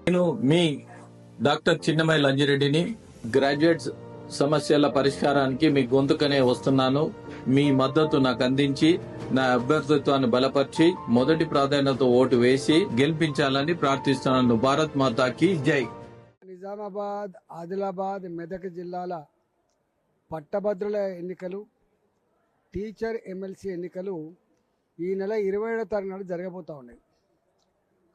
నేను మీ doctor చిన్నమై లంజిరెడ్డిని graduates సమస్యల పరిష్కారానికి మీ గొంతుకనే వస్తున్నాను. మీ మద్దతు నాకు అందించి నా అభ్యర్థిత్వాన్ని బలపరిచి మొదటి ప్రాధాన్యత ఓటు వేసి గెలిపించాలని ప్రార్థిస్తున్నాను. భారత్ మాతాకి జై. నిజామాబాద్, ఆదిలాబాద్, మెదక్ జిల్లాల పట్టభద్రుల ఎన్నికలు, టీచర్ ఎమ్మెల్సీ ఎన్నికలు ఈ నెల 27వ తారీఖు నాడు జరగబోతూ ఉన్నాయి.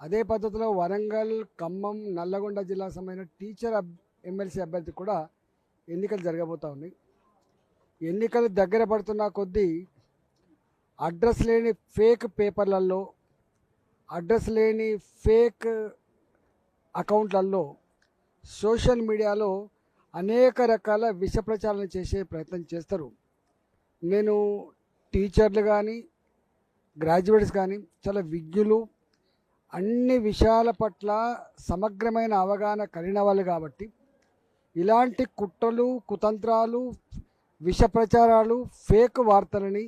అదే పద్ధతిలో వరంగల్, ఖమ్మం, నల్లగొండ జిల్లాకు సంబంధించిన టీచర్ ఎమ్మెల్సీ అభ్యర్థి కూడా ఎన్నికలు జరగబోతూ ఉన్నాయి. ఎన్నికలు దగ్గర పడుతున్న కొద్దీ అడ్రస్ లేని ఫేక్ పేపర్లలో, అడ్రస్ లేని ఫేక్ అకౌంట్లలో, సోషల్ మీడియాలో అనేక రకాల విష ప్రచారాలు చేసే ప్రయత్నం చేస్తారు. నేను టీచర్లు కానీ గ్రాడ్యుయేట్స్ కానీ చాలా విజ్ఞులు, అన్ని విషయాల పట్ల సమగ్రమైన అవగాహన కలిగిన వాళ్ళు కాబట్టి ఇలాంటి కుట్రలు, కుతంత్రాలు, విష ప్రచారాలు, ఫేక్ వార్తలని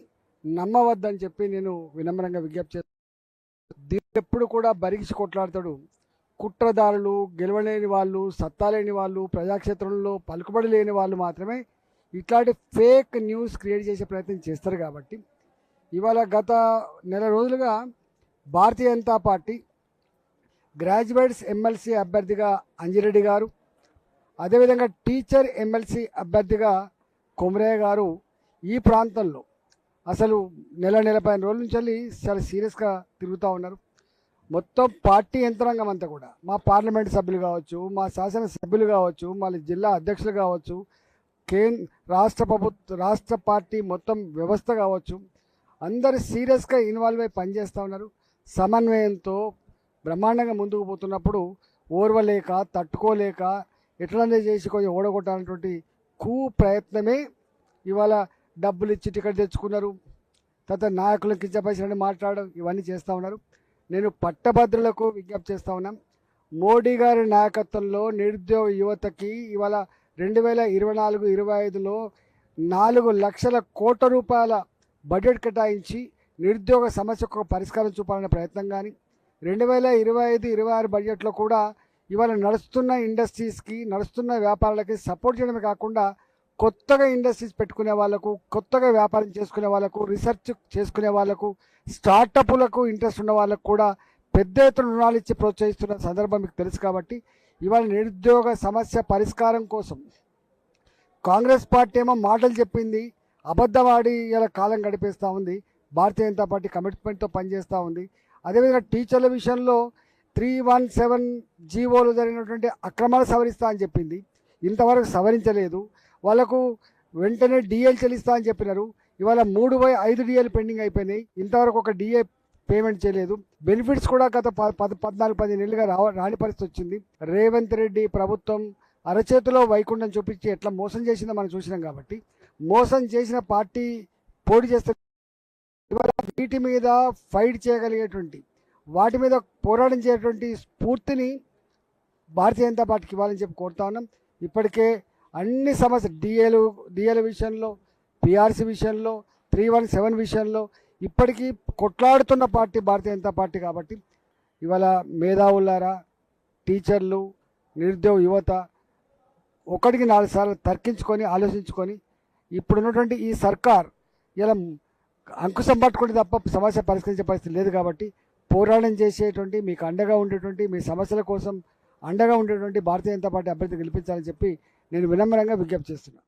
నమ్మవద్దని చెప్పి నేను వినమ్రంగా విజ్ఞప్తి చేస్తాను. దీన్ని ఎప్పుడు కూడా బరిగిసి కొట్లాడతాడు. కుట్రదారులు, గెలవలేని వాళ్ళు, సత్తా లేని వాళ్ళు, ప్రజాక్షేత్రంలో పలుకుబడి లేని వాళ్ళు మాత్రమే ఇట్లాంటి ఫేక్ న్యూస్ క్రియేట్ చేసే ప్రయత్నం చేస్తారు. కాబట్టి ఇవాళ గత నెల రోజులుగా Bharatiya Janata party graduates MLC అభ్యర్థిగా అంజిరెడ్డి గారు, అదేవిధంగా టీచర్ ఎమ్మెల్సీ అభ్యర్థిగా కొమరయ్య గారు ఈ ప్రాంతంలో అసలు నెల 15 రోజుల నుంచి వెళ్ళి చాలా సీరియస్గా తిరుగుతూ ఉన్నారు. మొత్తం పార్టీ యంత్రాంగం అంతా కూడా, మా పార్లమెంట్ సభ్యులు కావచ్చు, మా శాసన సభ్యులు కావచ్చు, మా జిల్లా అధ్యక్షులు కావచ్చు, రాష్ట్ర పార్టీ మొత్తం వ్యవస్థ కావచ్చు, అందరూ సీరియస్గా ఇన్వాల్వ్ అయి పనిచేస్తూ ఉన్నారు. సమన్వయంతో బ్రహ్మాండంగా ముందుకు పోతున్నప్పుడు ఓర్వలేక, తట్టుకోలేక ఎట్లనే చేసి కొంచెం ఓడగొట్టాలన్నటువంటి ప్రయత్నమే ఇవాళ డబ్బులు ఇచ్చి టికెట్ తెచ్చుకున్నారు, తర్వాత నాయకులను కించపరిచినట్టు మాట్లాడడం, ఇవన్నీ చేస్తూ ఉన్నారు. నేను పట్టభద్రులకు విజ్ఞప్తి చేస్తూ ఉన్నాం. మోడీ గారి నాయకత్వంలో నిరుద్యోగ యువతకి ఇవాళ 2024-25లో 4 లక్షల కోట్ల రూపాయల బడ్జెట్ కేటాయించి నిరుద్యోగ సమస్యకు పరిష్కారం చూపాలనే ప్రయత్నం కానీ, 2025-26 బడ్జెట్లో కూడా ఇవాళ నడుస్తున్న ఇండస్ట్రీస్కి, నడుస్తున్న వ్యాపారాలకి సపోర్ట్ చేయడమే కాకుండా కొత్తగా ఇండస్ట్రీస్ పెట్టుకునే వాళ్ళకు, కొత్తగా వ్యాపారం చేసుకునే వాళ్ళకు, రీసెర్చ్ చేసుకునే వాళ్ళకు, స్టార్టప్లకు ఇంట్రెస్ట్ ఉన్న వాళ్ళకు కూడా పెద్ద ఎత్తున రుణాలు ఇచ్చి ప్రోత్సహిస్తున్న సందర్భం మీకు తెలుసు. కాబట్టి ఇవాళ నిరుద్యోగ సమస్య పరిష్కారం కోసం కాంగ్రెస్ పార్టీ ఏమో మాటలు చెప్పింది, అబద్ధవాడి ఇలా కాలం గడిపేస్తూ ఉంది. భారతీయ జనతా పార్టీ కమిట్మెంట్తో పనిచేస్తూ ఉంది. అదేవిధంగా టీచర్ల విషయంలో 317 జీవోలు జరిగినటువంటి అక్రమాలు సవరిస్తా అని చెప్పింది, ఇంతవరకు సవరించలేదు. వాళ్ళకు వెంటనే డిఏలు చెల్లిస్తా అని చెప్పినారు. ఇవాళ 3/5 డిఏలు పెండింగ్ అయిపోయినాయి, ఇంతవరకు ఒక డిఏ పేమెంట్ చేయలేదు. బెనిఫిట్స్ కూడా గత 14-15 నెలలుగా రాని పరిస్థితి వచ్చింది. రేవంత్ రెడ్డి ప్రభుత్వం అరచేతిలో వైకుంఠం చూపించి ఎట్లా మోసం చేసిందో మనం చూసినాం. కాబట్టి మోసం చేసిన పార్టీ పోటీ చేస్తే ఇవాళ వీటి మీద ఫైట్ చేయగలిగేటువంటి, వాటి మీద పోరాటం చేసేటువంటి స్ఫూర్తిని భారతీయ జనతా పార్టీకి ఇవ్వాలని చెప్పి కోరుతా ఉన్నాం. ఇప్పటికే అన్ని సమస్యలు డిఏల విషయంలో, పిఆర్సీ విషయంలో, 317 విషయంలో ఇప్పటికీ కొట్లాడుతున్న పార్టీ భారతీయ జనతా పార్టీ. కాబట్టి ఇవాళ మేధావులారా, టీచర్లు, నిరుద్యోగ యువత 1-4 సార్లు తర్కించుకొని ఆలోచించుకొని ఇప్పుడున్నటువంటి ఈ సర్కార్ ఇలా అంకుశం పట్టుకుంటే తప్ప సమస్య పరిష్కరించే పరిస్థితి లేదు. కాబట్టి పోరాటం చేసేటువంటి, మీకు అండగా ఉండేటువంటి, మీ సమస్యల కోసం అండగా ఉండేటువంటి భారతీయ జనతా పార్టీ అభ్యర్థి గెలిపించాలని చెప్పి నేను వినమ్రంగా విజ్ఞప్తి చేస్తున్నాను.